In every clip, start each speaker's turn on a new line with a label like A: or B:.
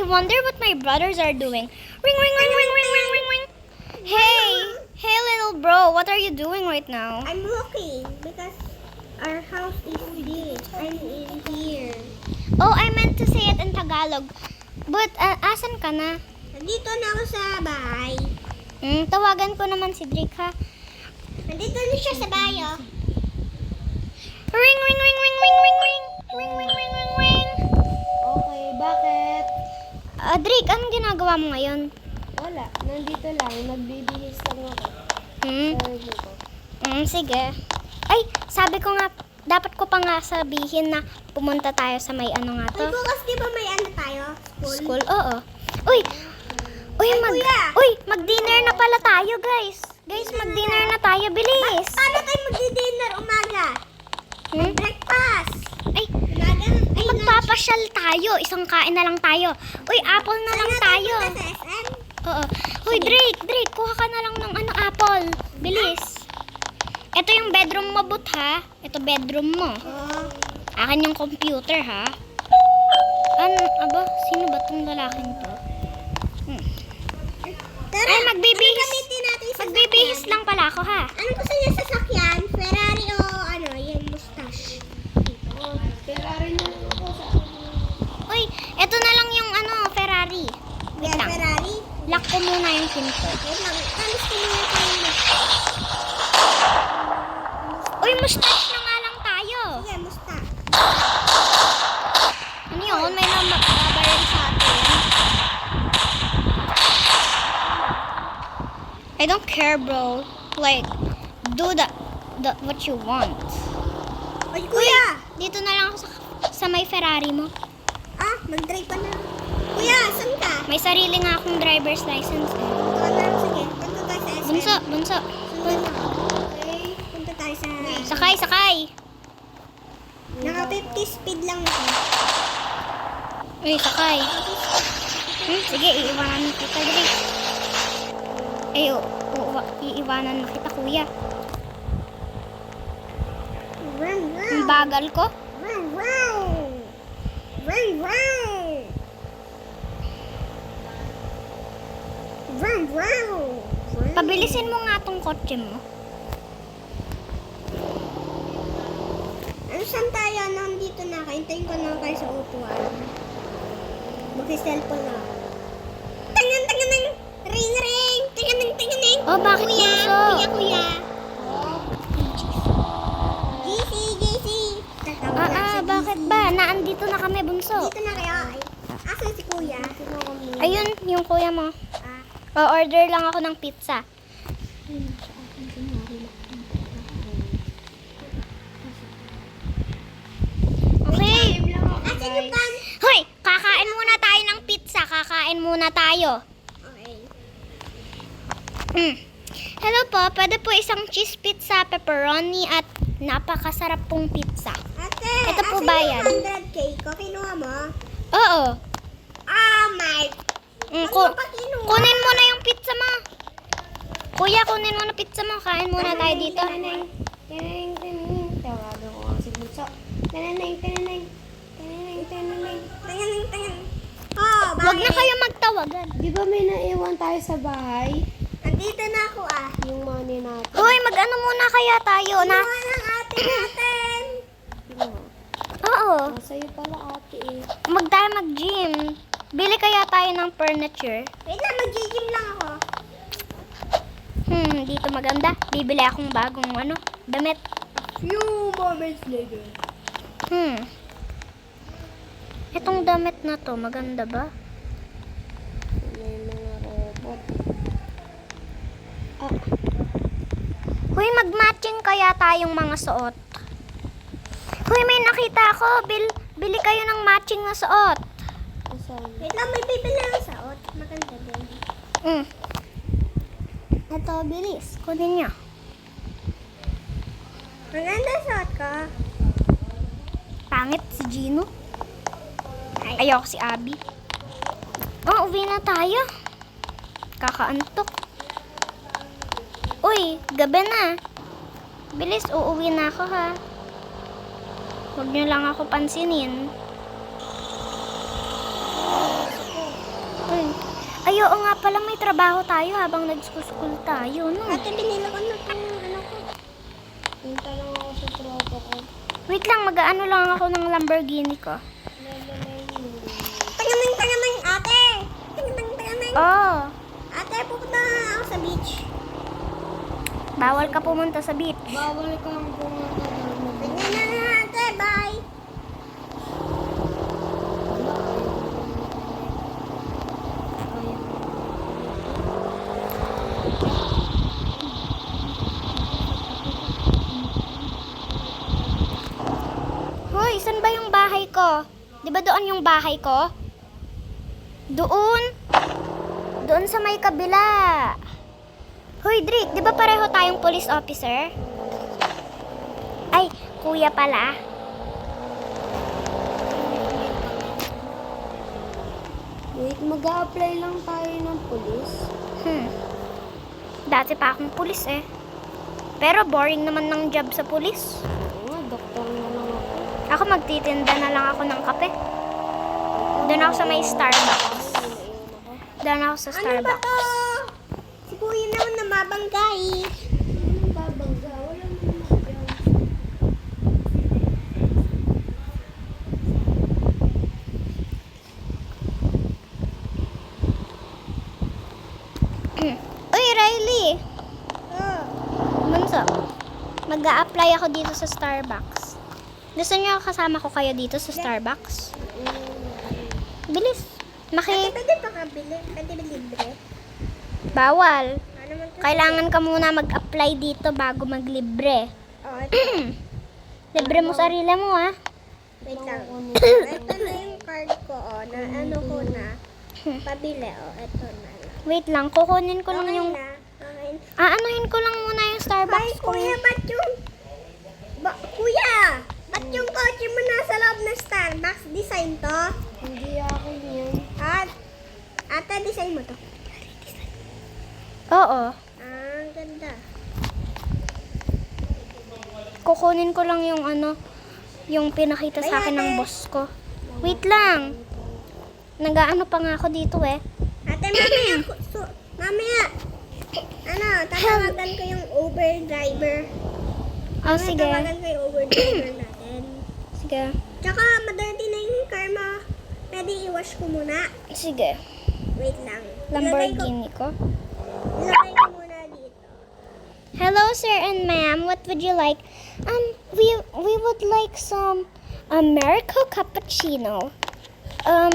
A: wonder what my brothers are doing. Ring, ring, ring, ring, ring, ring, ring, ring. Hey, little bro, what are you doing right now?
B: I'm looking because our house is this. I'm in here.
A: Oh, I meant to say it in Tagalog. But, asan ka na?
B: Nandito na ako sa bahay.
A: Tawagan ko naman si Drake, ha?
B: Nandito na siya sa bahay, oh.
A: Ring, ring, ring, ring, ring, ring, ring. Ring, ring, ring, ring, ring.
C: Okay, bakit?
A: Drake, anong ginagawa mo ngayon?
C: Wala, nandito lang. Nagbibihis lang ako. Sorry ko.
A: Sige. Ay, sabi ko nga, dapat ko pa nga sabihin na pumunta tayo sa may ano nga to.
B: Uy, bukas di ba may ano tayo?
A: School, oo. Uy, mag-dinner na pala tayo, guys. Guys, mag-dinner na tayo, bilis.
B: Paano tayo magdi-dinner umaga? Breakfast.
A: Ay,
B: Umaga. Ay,
A: magpapasyal tayo. Isang kain na lang tayo. Uy, apple na lang tayo.
B: Punta sa SM?
A: Oo. Uy, Drake, kuha ka na lang ng apple. Bilis. Ito yung bedroom mo, but ha? Ito bedroom mo.
B: Oo.
A: Akin yung computer, ha? Sino ba tong lalaking to?
B: Tara,
A: Ay, magbibihis.
B: ano gamitin natin sa
A: Magbibihis
B: sasakyan?
A: lang pala ako, ha?
B: Anong gusto niya sa sasakyan? Ferrari o ano, yung mustache?
C: Ferrari na lang ako sa
A: Uy, ito na lang yung Ferrari. Wait
B: Yeah,
A: lang.
B: Ferrari.
A: Lock ko muna yung pinto.
B: Wait lang, alis ko muna tayo.
A: Uy, mustache na nga lang tayo.
B: Sige, mustache.
A: Ano yun? May namabaril sa atin. I don't care, bro. Like, do the what you want.
B: Ay, kuya!
A: Dito na lang ako sa may Ferrari mo.
B: Mag-drive pa na. Kuya, saan ka?
A: May sarili nga akong driver's license.
B: Punta na, sige. Punta tayo sa SM.
A: Bunso.
B: Sundan mo. Okay, punta tayo sa...
A: Sakay.
B: Naka 50 speed lang ako.
A: Uy, sakay. Sige, iiwanan kita, Drake. Iiwanan mo kita, kuya.
B: Vroom,
A: Ang
B: vroom.
A: bagal ko.
B: Vroom, vroom. Vroom, vroom. Vroom, vroom. Vroom.
A: Pabilisin mo nga tong kotse mo.
B: Ano saan tayo? Nandito na. Kaintayin ko na kayo sa upuan. Mag-cellphone na ako. Tangan. Ring, ring. Tangan.
A: Oh, bakit
B: Kuya,
A: bunso?
B: kuya. JC. Tatawag na si
A: Bakit
B: JC.
A: ba? Naandito na kami, bunso.
B: Dito na kayo. Ay, asan si kuya?
A: Ayun, yung kuya mo.
B: Ah,
A: Order lang ako ng pizza. Okay.
B: asan yung pan?
A: Hoy, kakain muna tayo ng pizza. Kakain muna tayo.
B: Okay.
A: Hello po, pwede po isang cheese pizza, pepperoni, at napakasarap pong pizza.
B: Ate,
A: Ito po
B: asan
A: ba yan?
B: yung 100 cake ko? Kinuha mo?
A: Oo.
B: Oh my. Ano pa kinuha?
A: Kunin mo na yung pizza mo. Kuya, kunin mo na pizza mo. Kain muna tayo dito.
C: Taneng. Tawagan ko nga si Bunso. Taneng.
B: Tangan. Oh, bakit?
A: Huwag na kayo magtawagan.
C: Di ba may naiwan tayo sa bahay?
B: Andito na ako
C: Yung money natin.
A: Hoy, mag-ano muna kaya tayo na?
B: Kinuha ng ate natin.
A: Oo.
C: Sa'yo pala ate eh.
A: Tayo mag-gym. Bili kaya tayo ng furniture.
B: Wait lang, mag-gym lang ako.
A: Dito maganda. Bibili akong bagong damit.
B: Few moments later.
A: Itong damit na to, maganda ba?
C: May mga robot.
A: Hoy, mag-matching kaya tayong mga suot. Hoy, may nakita ako. Bili kayo ng matching na suot.
C: Asan?
B: Wait lang, may bibili ako sa ot. Maganda din.
A: Ito, bilis. Kunin niyo.
B: Maganda suot ko.
A: Pangit si Gino. Ayoko si Abby. Oh, uwi na tayo. Kakaantok. Uy, gabi na. Bilis, uuwi na ako, ha. Huwag niyo lang ako pansinin. oo nga pala, may trabaho tayo habang nag-school tayo, no?
B: Ate, binili ko na itong ano ko.
C: Punta lang ako sa tropa ko.
A: Wait lang, mag-ano lang ako ng Lamborghini ko.
B: Tangamang, ate! Tangamang.
A: Oh,
B: Ate, pupunta na ako sa beach.
A: bawal ka pumunta sa beach.
C: Bawal kang pumunta doon.
B: Tingnan na ate, bye!
A: Hoy, saan ba yung bahay ko? Di ba doon yung bahay ko? Doon? Doon sa may kabila. Hoy, Drake, di ba pareho tayong police officer? Ay, kuya pala.
C: Wait, mag-a-apply lang tayo ng police.
A: Dati pa akong pulis eh. Pero boring naman ng job sa pulis.
C: Oo nga, doktor na lang ako.
A: Ako magtitinda na lang ako ng kape. Doon ako sa may Starbucks. Doon ako sa
B: Ano ba
A: Starbucks.
B: to? Si kuya naman namabangay.
C: Anong babangga? Walang mamagyan.
A: Uy, Riley!
B: Oh.
A: Bunso, mag-a-apply ako dito sa Starbucks. Gusto niyo kasama ko kayo dito sa Starbucks? Bilis.
B: Ate, pwede pa kabili? Pwede ba libre?
A: Bawal.
B: Ano man to?
A: Kailangan ka muna mag-apply dito bago maglibre.
B: Oh, ito.
A: Libre mo sarili mo, ha?
B: Wait lang. Ito na yung card ko, oh. Na ano ko na. Pabili, oh. Ito na lang.
A: Wait lang, kukunin ko lang
B: Okay
A: yung...
B: na. Okay.
A: Aanuhin ko lang muna yung
B: Ay,
A: Starbucks ko.
B: kuya, ba't yung... Kuya! Ba't yung kotse mo nasa loob ng Starbucks? Design to?
C: Hindi akin yan.
B: Ate, design mo to.
A: Oo.
B: Ang ganda.
A: Kukunin ko lang yung ano, yung pinakita sa akin ng boss ko. Wait lang. Nag-aano pa nga ako dito eh.
B: Ate, mamaya, mamaya, ano, tatawagan ko yung Uber driver.
A: Oh, sige.
B: Tatawagan ko yung Uber driver natin.
A: Sige.
B: Tsaka, madirty na yung car mo. Pwede i-wash ko muna.
A: Sige.
B: Wait lang.
A: Lamborghini ko.
B: Ilagay ko muna dito.
A: Hello, sir and ma'am. What would you like? We would like some America cappuccino.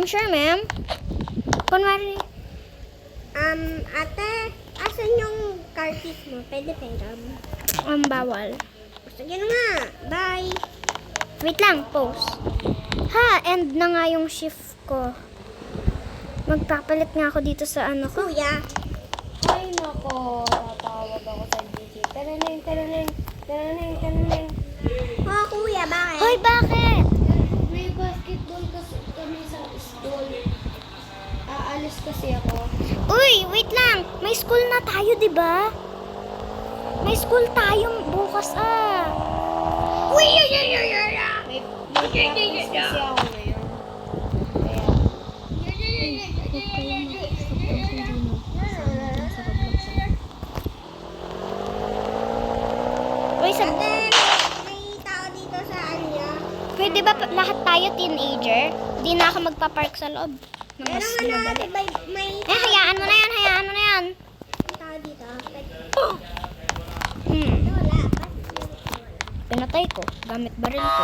A: Sure, ma'am. Kunwari,
B: Ate, asan yung car keys mo? Pwede pairam.
A: bawal.
B: Sige na nga. Bye.
A: Wait lang, pause. Ha, end na nga yung shift ko. Magpapalit nga ako dito sa ano ko.
B: Kuya.
C: Ay, nako. Tatawag ako sa GC. Taraneng, taraneng. Taraneng, taraneng.
B: Oh, kuya, bakit?
A: Hoy, bakit?
C: May basketball kasi kami sa school. Aalis kasi ako.
A: Uy, wait lang. May school na tayo, di ba? May school tayong bukas
B: Uy,
C: May practice kasi ako ngayon. Kaya,
A: Uy,
B: Ate, may tao dito sa anya.
A: pwede ba lahat tayo teenager? Di na ako magpa-park sa loob.
B: Pero
A: Mas
B: ano,
A: madali.
B: ate, may
A: Hayaan mo na yan, hayaan mo na yan.
B: tao dito.
A: Hmm,
B: Wala.
A: pinatay ko. Gamit baril ko.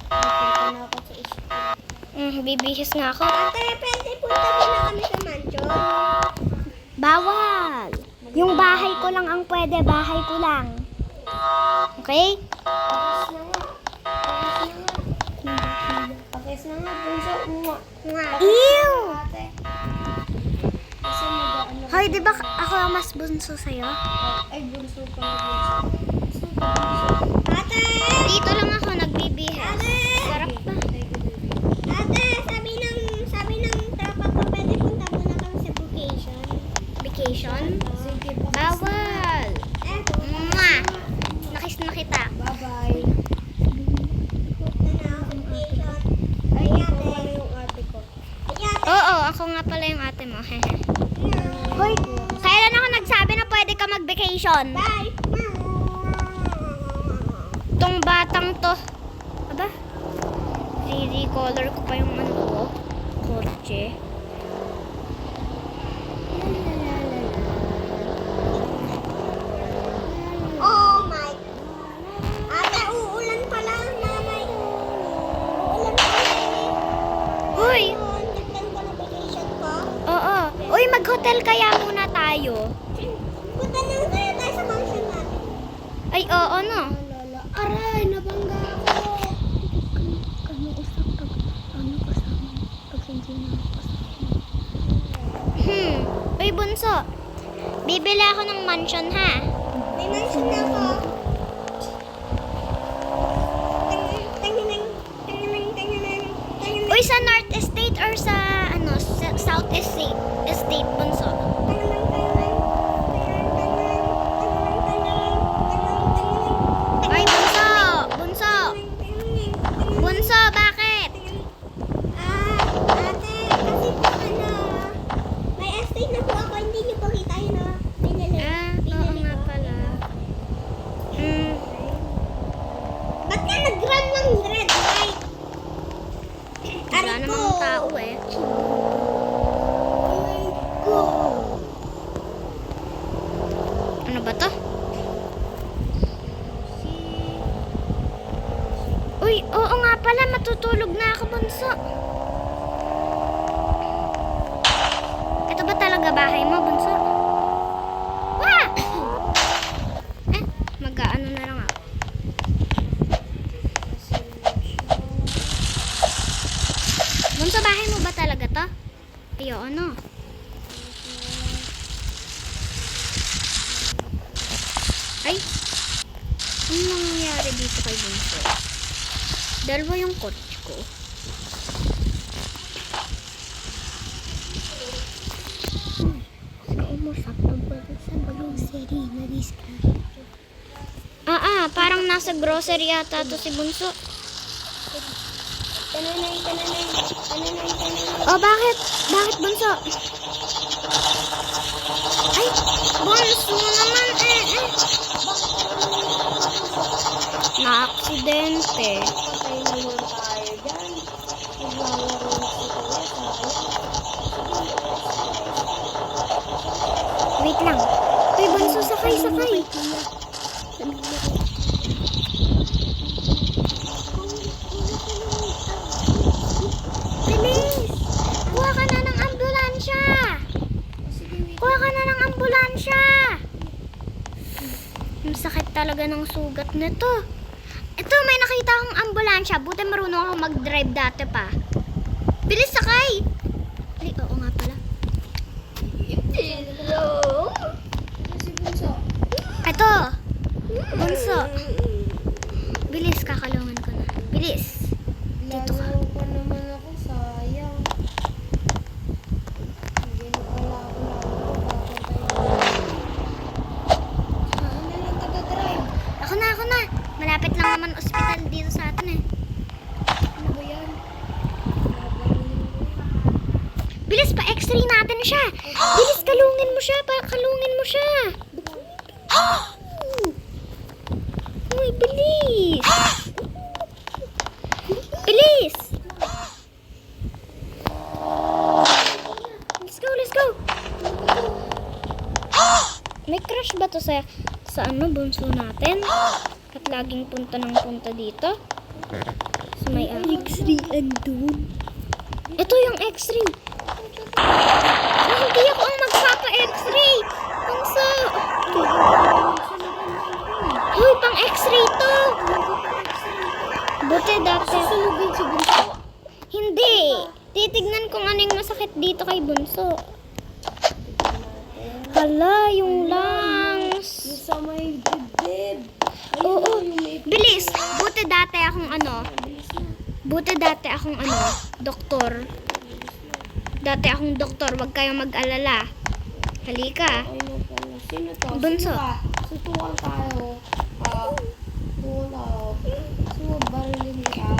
C: napunta na ako sa school.
A: Bibihis nga ako.
B: Ate, pwede punta muna kami sa mansion.
A: Bawal. Yung bahay ko lang ang pwede, bahay ko lang. Okay?
C: Pakis na nga. Pakis na nga. Bunso, mua.
B: Nga.
A: Ew!
C: Ate. Kasi mag-ano.
A: Hoy, di ba ako ang mas bunso sa'yo?
C: Ay, bunso pa na bunso. Bunso pa, bunso.
B: Ate!
A: Dito lang ako nagbibihis.
B: Ate!
A: Sarap ba?
B: Ate, sabi ng tropa ko, pwede punta muna kami sa vacation.
A: Vacation?
C: Sige, pakis na.
A: Bawal.
B: Eto,
A: Mwah! Nakis na kita.
C: Bye-bye.
B: punta na ako sa vacation.
C: Ay, ikaw pala yung ate ko.
B: Ay, ate,
A: Oo, ako nga pala yung ate mo. Hoy, kailan ako nagsabi na pwede ka mag-vacation?
B: Bye!
A: Tong batang to. Aba? Re-color ko pa yung ano ko. Kotse.
B: Oh my! Ate, uulan pala, nanay. Uulan pala.
A: Hoy!
B: Tignan ko na vacation ko.
A: Oo. Uy, mag-hotel kaya muna tayo.
B: Punta na kaya tayo sa mansion natin.
A: Ay, oo, no?
B: Aray, nabangga ako.
A: Uy, bunso. Bibili ako ng mansion, ha?
B: May mansion na ako.
A: Uy, sa North Estate or sa, ano, sa South Estate, bunso? Ay, bunso! Bunso! Bunso, bakit?
B: Ate, kasi po may estate na po ako, hindi niyo po kita yun na pinili.
A: Oo nga pala.
B: Ba't ka nag-run ng red light?
A: Wala namang tao eh. Ano ba to? Uy, oo nga pala, matutulog na ako, bunso. Ito ba talaga bahay mo, bunso? Wah! Mag-aano na lang ako. Bunso, bahay mo ba talaga to? Ayo, ano? Ay! Ano nangyayari dito kay bunso? Dalawa yung kotse ko. Parang nasa grocery yata to si bunso.
B: Tananay.
A: Oh, bakit? Bakit, bunso? Ay, bunso naman Na-aksidente.
C: Patay naman tayo dyan. Naglalaro na si Kuya, sayang.
A: Wait lang. Uy, bunso, sakay. Bilis! Kuha ka na ng ambulansya! Ang sakit talaga ng sugat nito. Ito, may nakita akong ambulansya. Buti marunong ako mag-drive dati pa. Bilis, sakay! Ay, oo nga pala.
C: Hello? Si Bunso.
A: Ito! Bunso. Bilis, kakalungan ko na. Bilis. Dito ka.
C: Lalo pa naman ako, sayang. Hindi na pala ako Ano na lang taga-drive?
A: Ako na. Malapit lang naman ospital dito sa atin eh.
C: Ano ba yan?
A: Bilis, pa-x-ray natin siya. Bilis, kalungin mo siya. Uy, bilis. Bilis. Let's go. May crush ba to sa ano, bunso natin? At laging punta dito? Sa may X-ray andun. Ito yung X-ray. Hindi ako ang magpapa-X-ray. Bunso. Hoy, pang X-ray to. Buti dati.
C: Susunugin si Bunso.
A: Hindi. Titignan kung anong masakit dito kay bunso. Hala, yung lungs.
C: Yung sa may dibdib.
A: Oo. Bilis. Buti dati akong doktor. Huwag kayong mag-alala. Halika.
C: Ano pala? Sino to?
A: Bunso.
C: Sutukan tayo. Wala. Sumabarilin ka.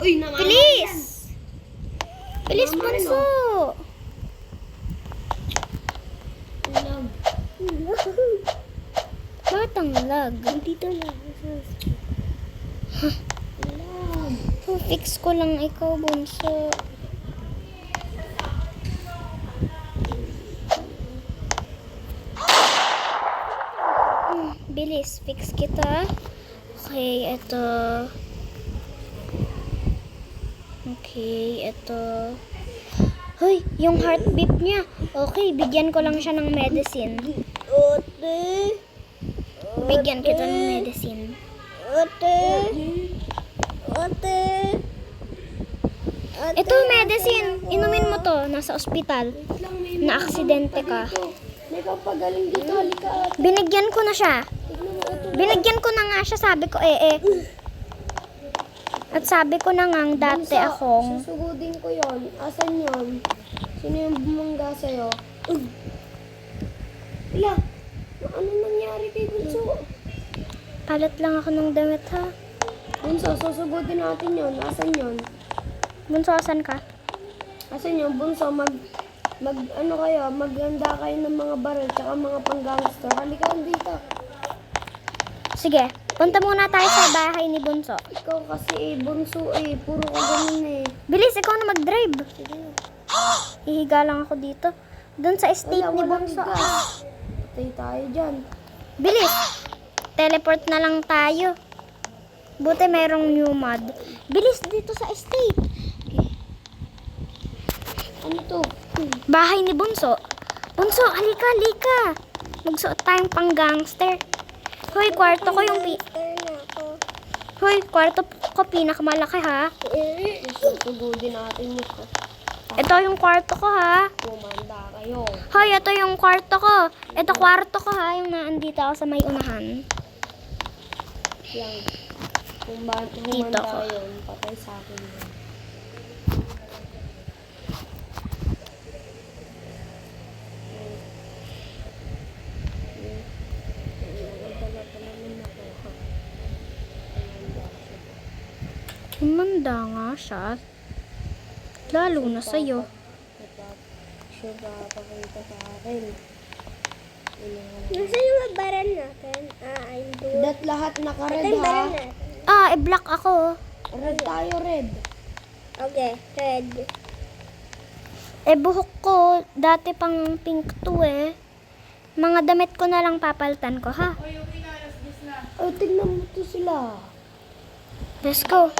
C: Uy, naman.
A: Bilis! Bilis,
C: Naman,
A: Bunso!
C: Lag.
A: Bakit ang lag?
B: Dito lang.
C: Lag.
A: Fix ko lang ikaw, Bunso. Bilis, fix kita. Okay, ito. Okay, ito. Hoy, yung heartbeat niya. Okay, bigyan ko lang siya ng medicine.
B: Ote.
A: Bigyan kita ng medicine.
B: Ote. Ote.
A: Ito, medicine. Inumin mo to. Nasa ospital.
C: Wait lang, may
A: Na-aksidente ka.
C: May kapagaling dito. Halika.
A: Binigyan ko na siya.
C: Tignan mo ito.
A: Binigyan ko na nga siya. Sabi ko, At sabi ko na nga, dati
C: Bunso,
A: akong...
C: susugudin ko yon. Asan yon? Sino yung bumangga sa'yo? Ila, ano nangyari kay Bunso?
A: Palit lang ako ng damit, ha?
C: Bunso, susugudin natin yon. Asan yon?
A: Bunso, asan ka?
C: Asan yung Bunso? Maghanda kayo ng mga baril tsaka mga panggangster. Halika dito.
A: Sige, punta muna tayo sa bahay ni Bunso.
C: Ikaw kasi Bunso puro ka ganun
A: Bilis, ikaw na mag-drive.
C: Sige na.
A: Ihiga lang ako dito. Doon sa estate ni
C: Walang
A: Bunso.
C: gas. Patay tayo dyan.
A: Bilis! Teleport na lang tayo. Buti merong new mod. Bilis dito sa estate.
C: Ano to?
A: Bahay ni Bunso. Bunso, halika. Magsuot tayong pang gangster. Hoy, kwarto ko yung
B: Turn ako.
A: Hoy, kwarto ko pinakamalaki, ha?
C: Susugudin natin ito.
A: Ito yung kwarto ko, ha?
C: Pumanda kayo.
A: Hoy, ito yung kwarto ko. Ito kwarto ko, ha? Yung naandito ako sa may unahan.
C: Yan. Kung
A: Dito
C: humanda
A: ko.
C: yun, patay sa akin yun.
A: Humanda nga siya. Lalo na sa'yo.
C: Siya ba pakita sa akin?
B: Nasaan yung baran natin? I'm doing.
C: Dat lahat
B: Ito
C: naka-red
B: yung baran
C: ha.
B: natin.
A: I-block ako.
C: Red tayo, red.
B: Okay, red.
A: Buhok ko, dati pang pink to, Mga damit ko na lang papalitan ko, ha?
C: Ay, tignan mo to sila.
A: Let's go.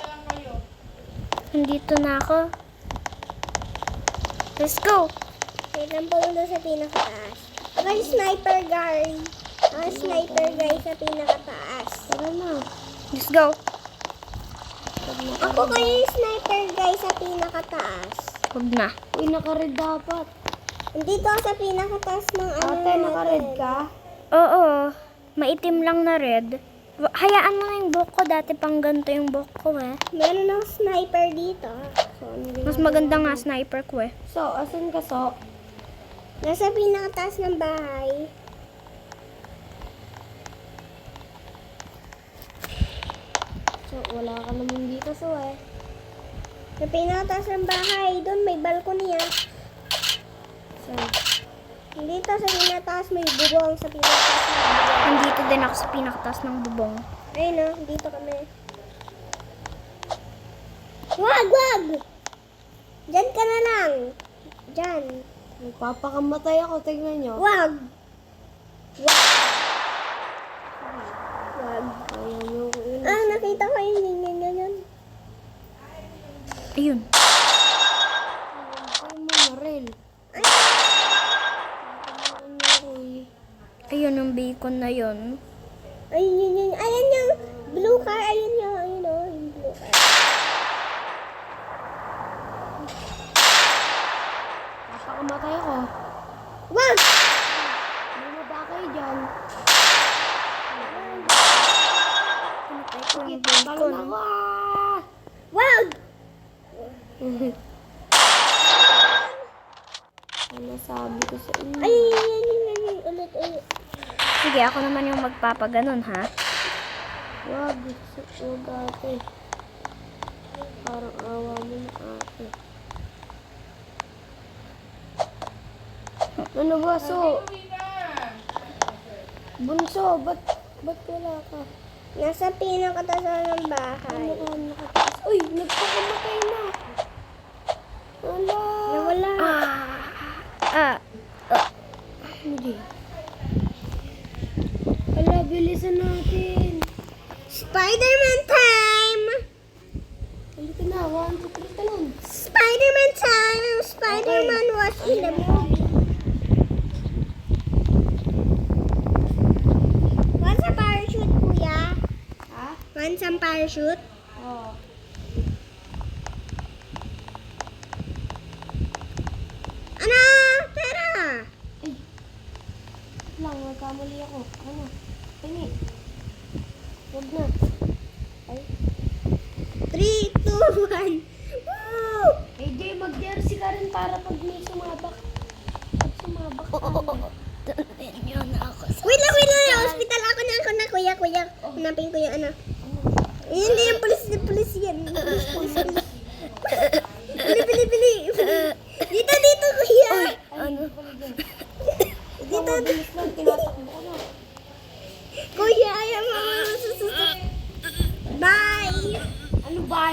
A: Nandito na ako. Let's go.
B: Wait lang po doon sa pinakataas. Ako yung sniper guard. Ako yung sniper guard sa pinakataas.
C: Tara na.
A: Let's go.
B: Ako ko yung sniper guy sa pinakataas.
A: Huwag na.
C: Uy, naka-red dapat.
B: Nandito ako sa pinakataas ng ano
C: Ate, naka-red ka?
A: Oo. Maitim lang na red. Hayaan mo na yung buhok ko. Dati pang ganito yung buhok ko,
B: Meron akong sniper dito.
C: So, ano
A: Mas maganda nga sniper ko,
C: So, asan ka, So?
B: Nasa pinakataas ng bahay.
C: So, wala ka naman dito, So
B: Sa pinakataas ng bahay. Doon may balcony yan.
C: So,
B: Dito sa pinakataas may bubong sa pinakataas ng bubong.
A: Nandito din ako sa pinakataas ng bubong.
B: Ayun o, dito kami. Wag! Diyan ka na lang. Diyan.
C: magpapakamatay ako, tignan nyo.
B: Wag! Wag!
C: Ayaw nyo ko yun.
B: Nakita ko yung ganyan yun.
A: Ayun.
C: Ay, maril.
A: Ayun yung bacon na yun.
B: Ayun yun. Ayan yung blue car. Ayun yung, yung blue car.
C: Papakamatay ako.
B: Wag!
C: Bumaba kayo dyan.
A: Pinatay ko yung
C: Talon
A: bacon.
C: ako ah!
B: Wag!
C: Ano sabi ko sa inyo?
B: Ayun. Ulit.
A: Sige, ako naman yung magpapaganon, ha?
C: Wag ate. Parang awa mo na ate. Ano ba, so? Bunso, ba't wala ka?
B: Nasa pinakatasan ng bahay.
C: Ano ka nakataas? Uy, nagpakamatay na. Wala.
B: Nawala.
C: Hindi. Wala, bilisan natin.
B: Spider-Man time!
C: Halika na, 1, 2, 3, talon.
B: Spider-Man time! Spider-Man was in the movie. Want some parachute, kuya?
C: Ha?
B: Want some parachute?
C: Oo.
B: Ano? Pera!
C: Ay. Lang, nagkamali ako. Ano? Tingi. Huwag na. Ay.
B: 3, 2, 1. Woo!
C: AJ, mag-jersey ka rin para pag may sumabak. Pag sumabak ka.
A: Tunin niyo na ako sa...
B: Wait lang. Hospital ako na, kuya. Hanapin ko yung ano. Hindi yung pulis yan. Pulis. Bili. Dito, kuya.
C: Ano? Dito.
B: Dito.
C: Mabilis lang, tinatakbo ko na.
B: Kuya, ayaw mo. Bye!
C: Ano ba?